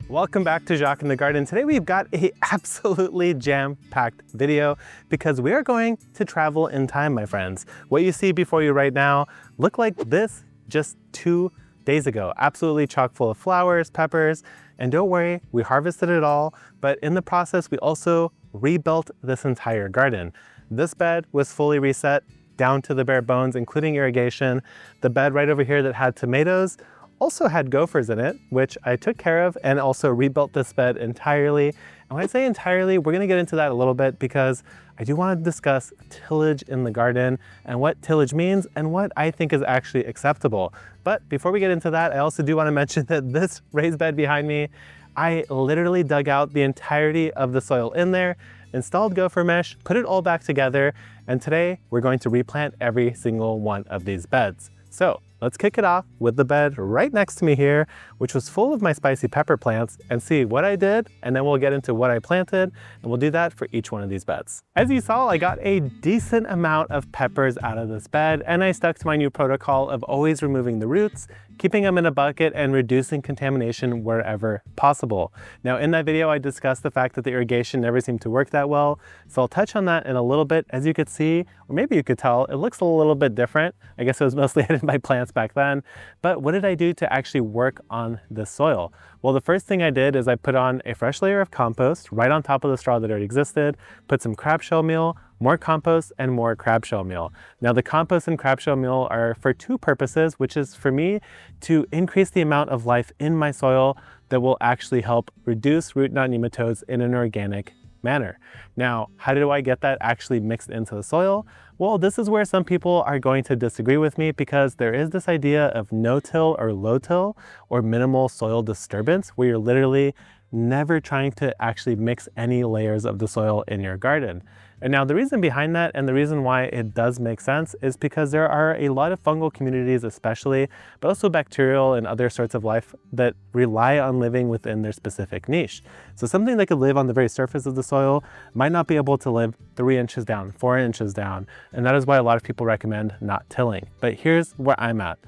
Welcome back to Jacques in the Garden. Today we've got a absolutely jam-packed video because we are going to travel in time, my friends. What you see before you right now looked like this just 2 days ago. Absolutely chock full of flowers, peppers, and don't worry, we harvested it all, but in the process we also rebuilt this entire garden. This bed was fully reset down to the bare bones, including irrigation. The bed right over here that had tomatoes also had gophers in it, which I took care of, and also rebuilt this bed entirely. And when I say entirely, we're gonna get into that a little bit because I do wanna discuss tillage in the garden and what tillage means and what I think is actually acceptable. But before we get into that, I also do wanna mention that this raised bed behind me, I literally dug out the entirety of the soil in there, installed gopher mesh, put it all back together, and today we're going to replant every single one of these beds. So let's kick it off with the bed right next to me here, which was full of my spicy pepper plants, and see what I did, and then we'll get into what I planted, and we'll do that for each one of these beds. As you saw, I got a decent amount of peppers out of this bed, and I stuck to my new protocol of always removing the roots, keeping them in a bucket, and reducing contamination wherever possible. Now in that video, I discussed the fact that the irrigation never seemed to work that well, so I'll touch on that in a little bit. As you could see, or maybe you could tell, it looks a little bit different. I guess it was mostly hidden by plants back then, but what did I do to actually work on this soil? Well, the first thing I did is I put on a fresh layer of compost right on top of the straw that already existed, put some crab shell meal, more compost, and more crab shell meal. Now the compost and crab shell meal are for two purposes, which is for me to increase the amount of life in my soil that will actually help reduce root knot nematodes in an organic manner. Now, how do I get that actually mixed into the soil? Well, this is where some people are going to disagree with me because there is this idea of no-till or low-till or minimal soil disturbance where you're literally never trying to actually mix any layers of the soil in your garden. And now the reason behind that and the reason why it does make sense is because there are a lot of fungal communities especially, but also bacterial and other sorts of life that rely on living within their specific niche. So something that could live on the very surface of the soil might not be able to live 3 inches down, 4 inches down. And that is why a lot of people recommend not tilling. But here's where I'm at.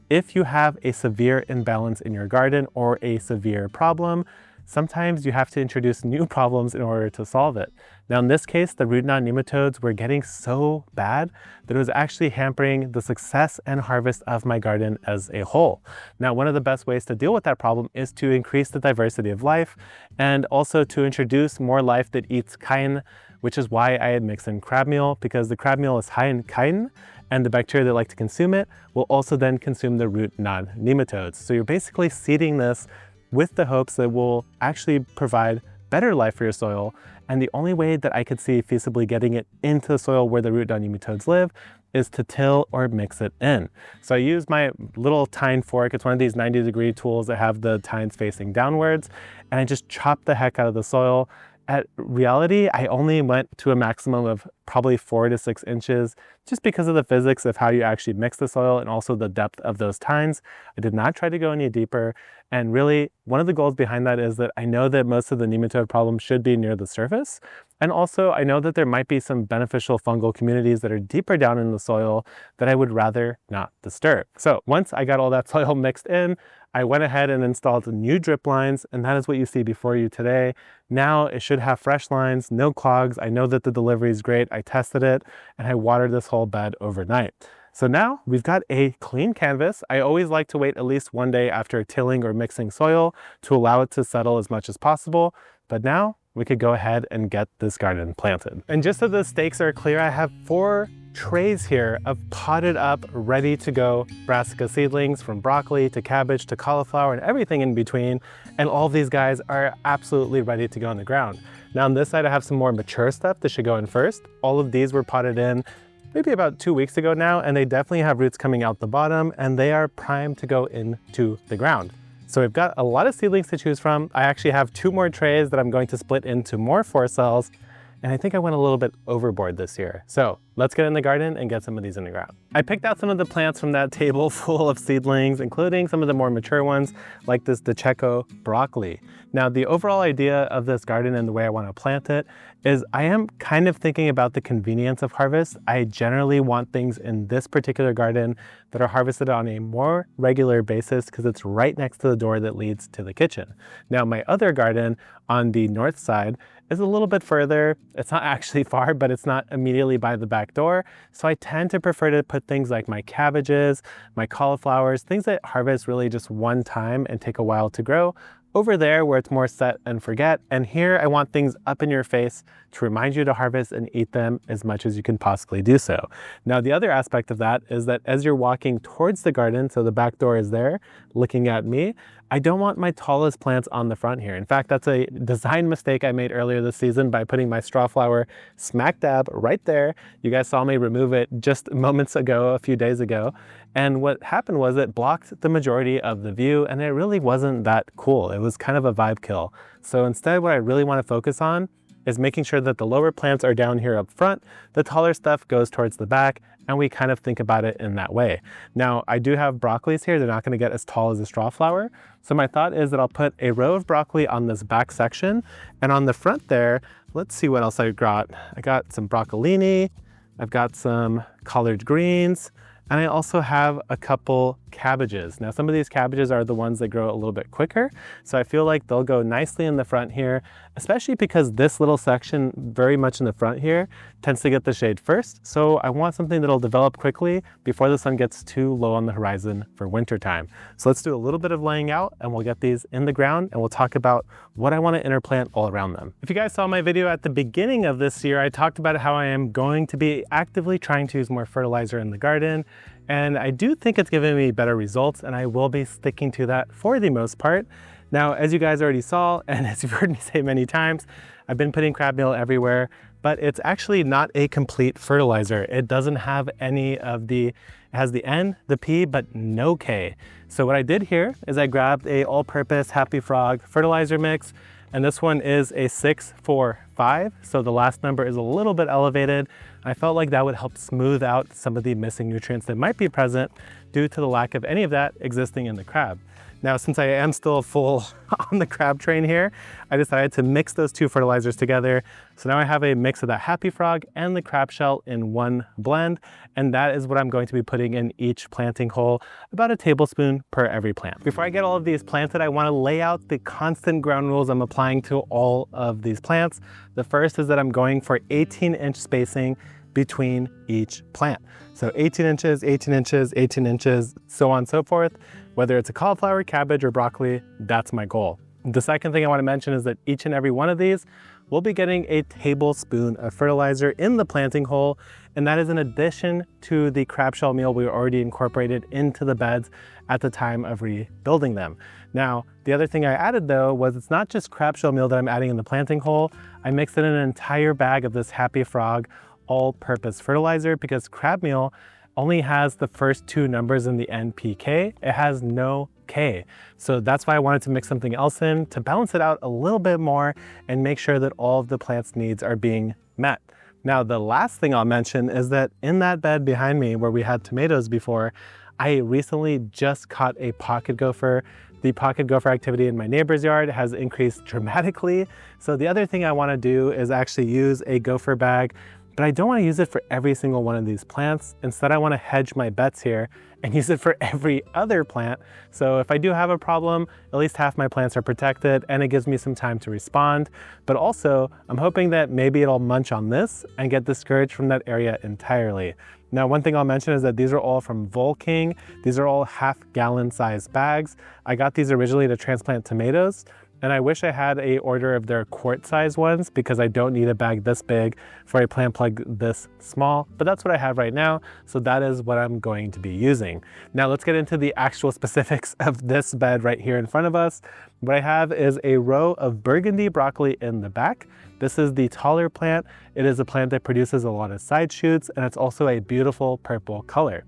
If you have a severe imbalance in your garden or a severe problem, sometimes you have to introduce new problems in order to solve it. Now in this case, the root knot nematodes were getting so bad that it was actually hampering the success and harvest of my garden as a whole. Now one of the best ways to deal with that problem is to increase the diversity of life and also to introduce more life that eats chitin, which is why I had mixed in crab meal, because the crab meal is high in chitin and the bacteria that like to consume it will also then consume the root knot nematodes. So you're basically seeding this with the hopes that will actually provide better life for your soil. And the only way that I could see feasibly getting it into the soil where the root knot nematodes live is to till or mix it in. So I use my little tine fork. It's one of these 90-degree tools that have the tines facing downwards. And I just chop the heck out of the soil. At reality, I only went to a maximum of probably 4 to 6 inches just because of the physics of how you actually mix the soil and also the depth of those tines. I did not try to go any deeper. And really, one of the goals behind that is that I know that most of the nematode problem should be near the surface. And also, I know that there might be some beneficial fungal communities that are deeper down in the soil that I would rather not disturb. So once I got all that soil mixed in, I went ahead and installed new drip lines, and that is what you see before you today. Now it should have fresh lines, no clogs. I know that the delivery is great. I tested it, and I watered this whole bed overnight. So now we've got a clean canvas. I always like to wait at least 1 day after tilling or mixing soil to allow it to settle as much as possible. But now we could go ahead and get this garden planted. And just so the stakes are clear, I have 4 trays here of potted up, ready to go brassica seedlings from broccoli to cabbage to cauliflower and everything in between. And all of these guys are absolutely ready to go on the ground. Now on this side, I have some more mature stuff that should go in first. All of these were potted in maybe about 2 weeks ago now, and they definitely have roots coming out the bottom and they are primed to go into the ground. So we've got a lot of seedlings to choose from. I actually have 2 more trays that I'm going to split into more 4 cells. And I think I went a little bit overboard this year. So let's get in the garden and get some of these in the ground. I picked out some of the plants from that table full of seedlings, including some of the more mature ones, like this Jacques broccoli. Now, the overall idea of this garden and the way I want to plant it is I am kind of thinking about the convenience of harvest. I generally want things in this particular garden that are harvested on a more regular basis because it's right next to the door that leads to the kitchen. Now, my other garden on the north side is a little bit further. It's not actually far, but it's not immediately by the back door. So I tend to prefer to put things like my cabbages, my cauliflowers, things that harvest really just one time and take a while to grow, over there where it's more set and forget. And here I want things up in your face to remind you to harvest and eat them as much as you can possibly do so. Now, the other aspect of that is that as you're walking towards the garden, so the back door is there looking at me, I don't want my tallest plants on the front here. In fact, that's a design mistake I made earlier this season by putting my straw flower smack dab right there. You guys saw me remove it just moments ago, a few days ago. And what happened was it blocked the majority of the view, and it really wasn't that cool. It was kind of a vibe kill. So instead, what I really want to focus on is making sure that the lower plants are down here up front, the taller stuff goes towards the back, and we kind of think about it in that way. Now, I do have broccolis here. They're not going to get as tall as a straw flower. So my thought is that I'll put a row of broccoli on this back section, and on the front there, let's see what else I got. I got some broccolini, I've got some collard greens, and I also have a couple cabbages. Now, some of these cabbages are the ones that grow a little bit quicker, so I feel like they'll go nicely in the front here, especially because this little section very much in the front here tends to get the shade first. So I want something that'll develop quickly before the sun gets too low on the horizon for winter time. So let's do a little bit of laying out and we'll get these in the ground and we'll talk about what I want to interplant all around them. If you guys saw my video at the beginning of this year, I talked about how I am going to be actively trying to use more fertilizer in the garden. And I do think it's giving me better results, and I will be sticking to that for the most part. Now, as you guys already saw, and as you've heard me say many times, I've been putting crab meal everywhere, but it's actually not a complete fertilizer. It doesn't have any of it has the N, the P, but no K. So what I did here is I grabbed a all-purpose Happy Frog fertilizer mix, and this one is a 645, so the last number is a little bit elevated. I felt like that would help smooth out some of the missing nutrients that might be present due to the lack of any of that existing in the crab. Now, since I am still full on the crab train here, I decided to mix those two fertilizers together. So now I have a mix of that Happy Frog and the crab shell in one blend, and that is what I'm going to be putting in each planting hole, about a tablespoon per every plant. Before I get all of these planted, I want to lay out the constant ground rules I'm applying to all of these plants. The first is that I'm going for 18-inch spacing between each plant. So 18 inches, 18 inches, 18 inches, so on and so forth. Whether it's a cauliflower, cabbage, or broccoli, that's my goal. The second thing I want to mention is that each and every one of these will be getting a tablespoon of fertilizer in the planting hole, and that is in addition to the crab shell meal we already incorporated into the beds at the time of rebuilding them. Now, the other thing I added though was it's not just crab shell meal that I'm adding in the planting hole. I mixed in an entire bag of this Happy Frog all-purpose fertilizer because crab meal only has the first two numbers in the NPK. It has no K. So that's why I wanted to mix something else in to balance it out a little bit more and make sure that all of the plant's needs are being met. Now, the last thing I'll mention is that in that bed behind me where we had tomatoes before, I recently just caught a pocket gopher. The pocket gopher activity in my neighbor's yard has increased dramatically. So the other thing I want to do is actually use a gopher bag, but I don't want to use it for every single one of these plants. Instead, I want to hedge my bets here and use it for every other plant. So if I do have a problem, at least half my plants are protected and it gives me some time to respond. But also, I'm hoping that maybe it'll munch on this and get discouraged from that area entirely. Now, one thing I'll mention is that these are all from Volking. These are all half-gallon size bags. I got these originally to transplant tomatoes, and I wish I had a order of their quart size ones because I don't need a bag this big for a plant plug this small, but that's what I have right now. So that is what I'm going to be using. Now let's get into the actual specifics of this bed right here in front of us. What I have is a row of burgundy broccoli in the back. This is the taller plant. It is a plant that produces a lot of side shoots, and it's also a beautiful purple color.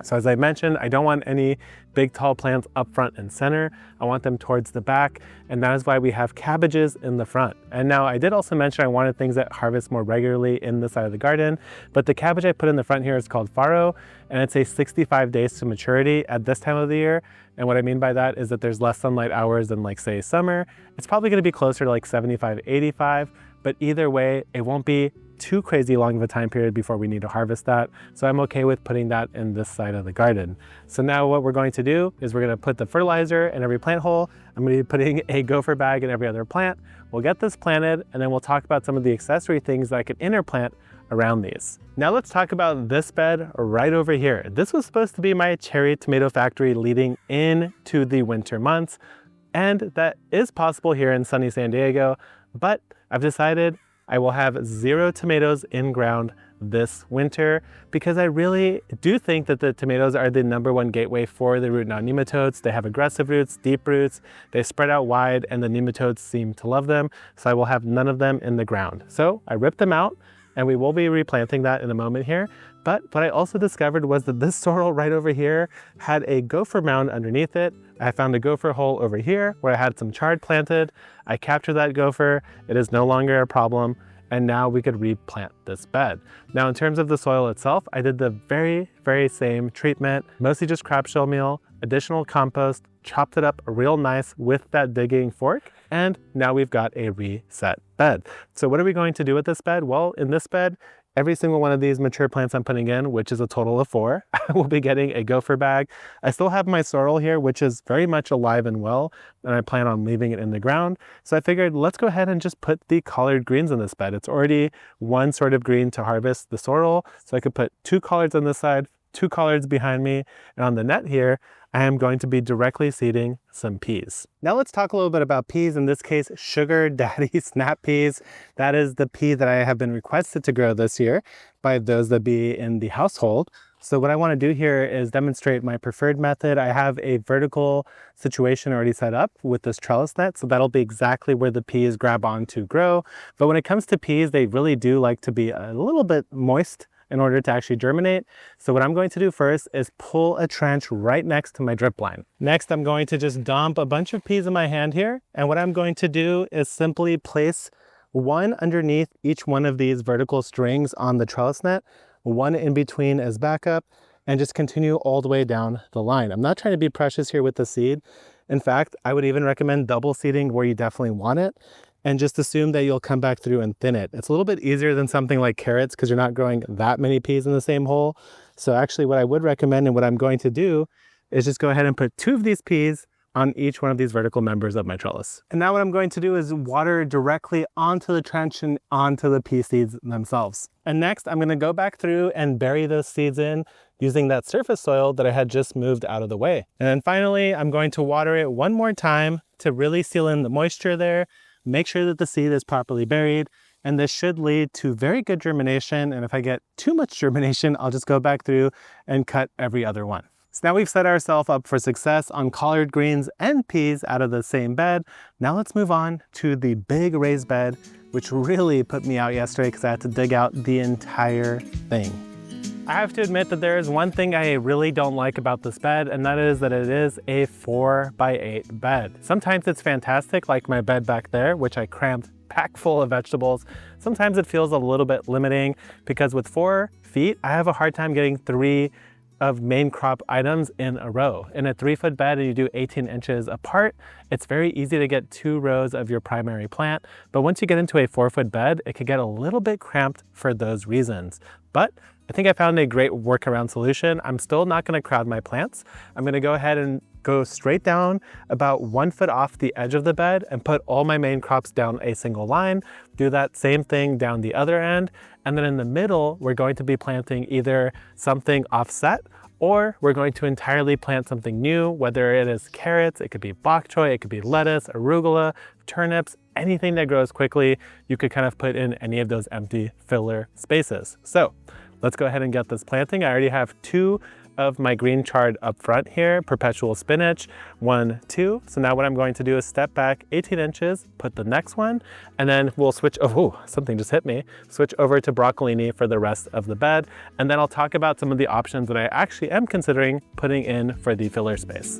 So as I mentioned, I don't want any big tall plants up front and center. I want them towards the back, and that is why we have cabbages in the front. And now I did also mention I wanted things that harvest more regularly in the side of the garden, but the cabbage I put in the front here is called farro, and it's a 65 days to maturity at this time of the year. And what I mean by that is that there's less sunlight hours than like say summer. It's probably gonna be closer to like 75, 85, but either way, it won't be too crazy long of a time period before we need to harvest that. So I'm okay with putting that in this side of the garden. So now what we're going to do is we're gonna put the fertilizer in every plant hole. I'm gonna be putting a gopher bag in every other plant. We'll get this planted, and then we'll talk about some of the accessory things that I can interplant around these. Now let's talk about this bed right over here. This was supposed to be my cherry tomato factory leading into the winter months, and that is possible here in sunny San Diego, but I've decided I will have 0 tomatoes in ground this winter because I really do think that the tomatoes are the #1 gateway for the root knot nematodes. They have aggressive roots, deep roots, they spread out wide, and the nematodes seem to love them. So I will have none of them in the ground. So I ripped them out, and we will be replanting that in a moment here. But what I also discovered was that this sorrel right over here had a gopher mound underneath it. I found a gopher hole over here where I had some chard planted. I captured that gopher. It is no longer a problem. And now we could replant this bed. Now in terms of the soil itself, I did the very, very same treatment, mostly just crab shell meal, additional compost, chopped it up real nice with that digging fork, and now we've got a reset bed. So what are we going to do with this bed? Well, in this bed, every single one of these mature plants I'm putting in, which is a total of 4, I will be getting a gopher bag. I still have my sorrel here, which is very much alive and well, and I plan on leaving it in the ground. So I figured let's go ahead and just put the collard greens in this bed. It's already one sort of green to harvest the sorrel. So I could put 2 collards on this side, 2 collards behind me, and on the net here, I am going to be directly seeding some peas. Now let's talk a little bit about peas, in this case, sugar daddy snap peas. That is the pea that I have been requested to grow this year by those that be in the household. So what I want to do here is demonstrate my preferred method. I have a vertical situation already set up with this trellis net, so that'll be exactly where the peas grab on to grow. But when it comes to peas, they really do like to be a little bit moist in order to actually germinate. So what I'm going to do first is pull a trench right next to my drip line. Next, I'm going to just dump a bunch of peas in my hand here. And what I'm going to do is simply place one underneath each one of these vertical strings on the trellis net, one in between as backup, and just continue all the way down the line. I'm not trying to be precious here with the seed. In fact, I would even recommend double seeding where you definitely want it, and just assume that you'll come back through and thin it. It's a little bit easier than something like carrots because you're not growing that many peas in the same hole. So actually what I would recommend and what I'm going to do is just go ahead and put 2 of these peas on each one of these vertical members of my trellis. And now what I'm going to do is water directly onto the trench and onto the pea seeds themselves. And next I'm gonna go back through and bury those seeds in using that surface soil that I had just moved out of the way. And then finally, I'm going to water it one more time to really seal in the moisture there. Make sure that the seed is properly buried, and this should lead to very good germination. And if I get too much germination, I'll just go back through and cut every other one. So now we've set ourselves up for success on collard greens and peas out of the same bed. Now let's move on to the big raised bed, which really put me out yesterday because I had to dig out the entire thing. I have to admit that there is one thing I really don't like about this bed, and that is that it is a 4x8 bed. Sometimes it's fantastic, like my bed back there, which I crammed packed full of vegetables. Sometimes it feels a little bit limiting because with 4 feet, I have a hard time getting 3 of main crop items in a row. In a 3-foot bed and you do 18 inches apart, it's very easy to get 2 rows of your primary plant. But once you get into a 4-foot bed, it could get a little bit cramped for those reasons. But I think I found a great workaround solution. I'm still not gonna crowd my plants. I'm gonna go ahead and go straight down about 1 foot off the edge of the bed and put all my main crops down a single line. Do that same thing down the other end. And then in the middle, we're going to be planting either something offset or we're going to entirely plant something new, whether it is carrots, it could be bok choy, it could be lettuce, arugula, turnips, anything that grows quickly, you could kind of put in any of those empty filler spaces. So let's go ahead and get this planting. I already have 2 of my green chard up front here, perpetual spinach, 1, 2. So now what I'm going to do is step back 18 inches, put the next one, and then we'll switch, oh, something just hit me, switch over to broccolini for the rest of the bed. And then I'll talk about some of the options that I actually am considering putting in for the filler space.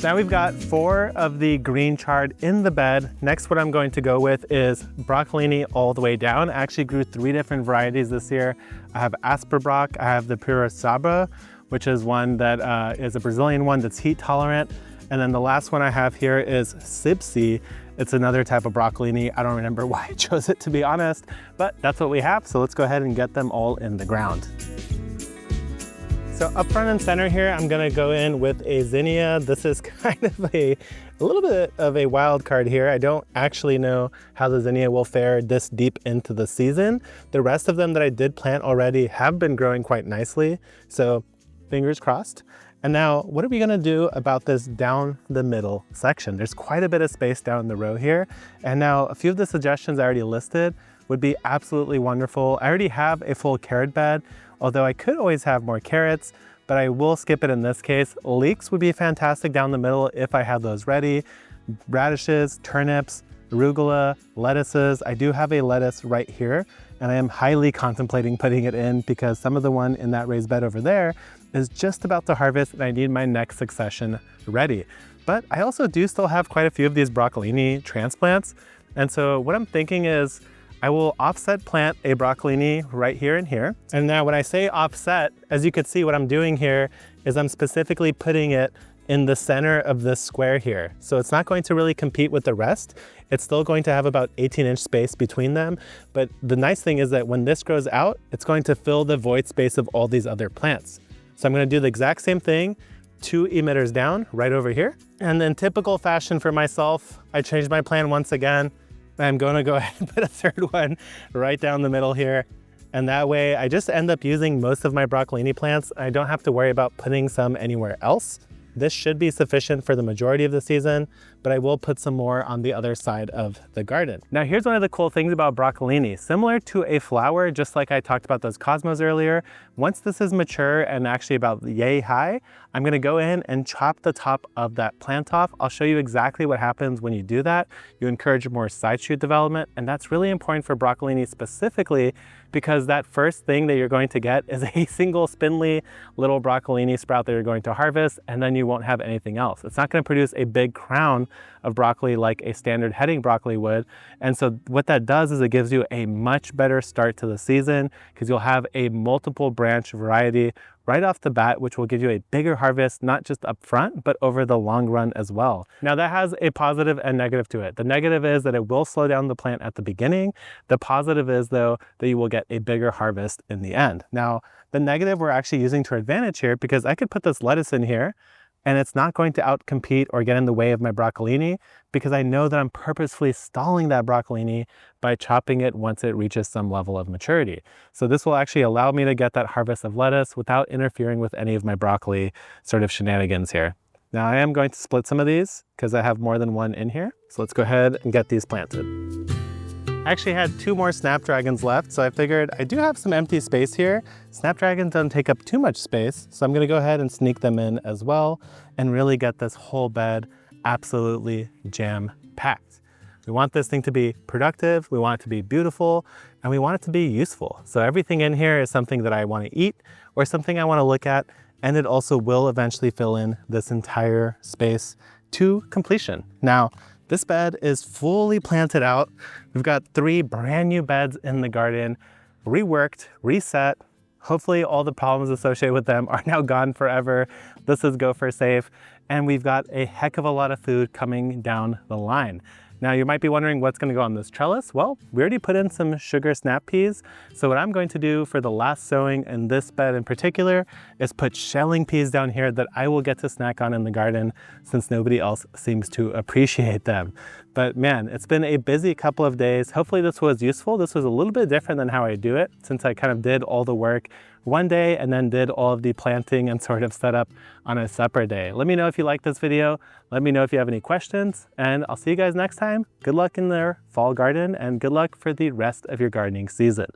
Now we've got 4 of the green chard in the bed. Next, what I'm going to go with is broccolini all the way down. I actually grew 3 different varieties this year. I have Asperbrock, I have the Pura Sabra, which is one that is a Brazilian one that's heat tolerant. And then the last one I have here is Sibsi. It's another type of broccolini. I don't remember why I chose it, to be honest, but that's what we have. So let's go ahead and get them all in the ground. So up front and center here, I'm gonna go in with a zinnia. This is kind of a little bit of a wild card here. I don't actually know how the zinnia will fare this deep into the season. The rest of them that I did plant already have been growing quite nicely. So fingers crossed. And now what are we gonna do about this down the middle section? There's quite a bit of space down the row here. And now a few of the suggestions I already listed would be absolutely wonderful. I already have a full carrot bed, although I could always have more carrots, but I will skip it in this case. Leeks would be fantastic down the middle if I had those ready. Radishes, turnips, arugula, lettuces. I do have a lettuce right here, and I am highly contemplating putting it in because some of the one in that raised bed over there is just about to harvest and I need my next succession ready. But I also do still have quite a few of these broccolini transplants. And so what I'm thinking is I will offset plant a broccolini right here and here. And now when I say offset, as you can see, what I'm doing here is I'm specifically putting it in the center of this square here. So it's not going to really compete with the rest. It's still going to have about 18-inch space between them. But the nice thing is that when this grows out, it's going to fill the void space of all these other plants. So I'm gonna do the exact same thing, 2 emitters down right over here. And in typical fashion for myself, I changed my plan once again. I'm gonna go ahead and put a 3rd one right down the middle here. And that way I just end up using most of my broccolini plants. I don't have to worry about putting some anywhere else. This should be sufficient for the majority of the season, but I will put some more on the other side of the garden. Now here's one of the cool things about broccolini. Similar to a flower, just like I talked about those cosmos earlier, once this is mature and actually about yay high, I'm gonna go in and chop the top of that plant off. I'll show you exactly what happens when you do that. You encourage more side shoot development, and that's really important for broccolini specifically because that first thing that you're going to get is a single spindly little broccolini sprout that you're going to harvest, and then you won't have anything else. It's not gonna produce a big crown of broccoli like a standard heading broccoli would. And so what that does is it gives you a much better start to the season because you'll have a multiple branch variety right off the bat, which will give you a bigger harvest, not just up front, but over the long run as well. Now that has a positive and negative to it. The negative is that it will slow down the plant at the beginning. The positive is though, that you will get a bigger harvest in the end. Now, the negative we're actually using to our advantage here because I could put this lettuce in here and it's not going to outcompete or get in the way of my broccolini because I know that I'm purposefully stalling that broccolini by chopping it once it reaches some level of maturity. So this will actually allow me to get that harvest of lettuce without interfering with any of my broccoli sort of shenanigans here. Now I am going to split some of these because I have more than one in here. So let's go ahead and get these planted. I actually had 2 more snapdragons left, so I figured I do have some empty space here. Snapdragons don't take up too much space, so I'm gonna go ahead and sneak them in as well and really get this whole bed absolutely jam-packed. We want this thing to be productive, we want it to be beautiful, and we want it to be useful. So everything in here is something that I wanna eat or something I wanna look at, and it also will eventually fill in this entire space to completion. Now, this bed is fully planted out. We've got 3 brand new beds in the garden, reworked, reset. Hopefully all the problems associated with them are now gone forever. This is gopher safe. And we've got a heck of a lot of food coming down the line. Now you might be wondering what's gonna go on this trellis. Well, we already put in some sugar snap peas. So what I'm going to do for the last sowing in this bed in particular is put shelling peas down here that I will get to snack on in the garden since nobody else seems to appreciate them. But man, it's been a busy couple of days. Hopefully this was useful. This was a little bit different than how I do it since I kind of did all the work one day and then did all of the planting and sort of setup on a separate day. Let me know if you like this video. Let me know if you have any questions, and I'll see you guys next time. Good luck in their fall garden and good luck for the rest of your gardening season.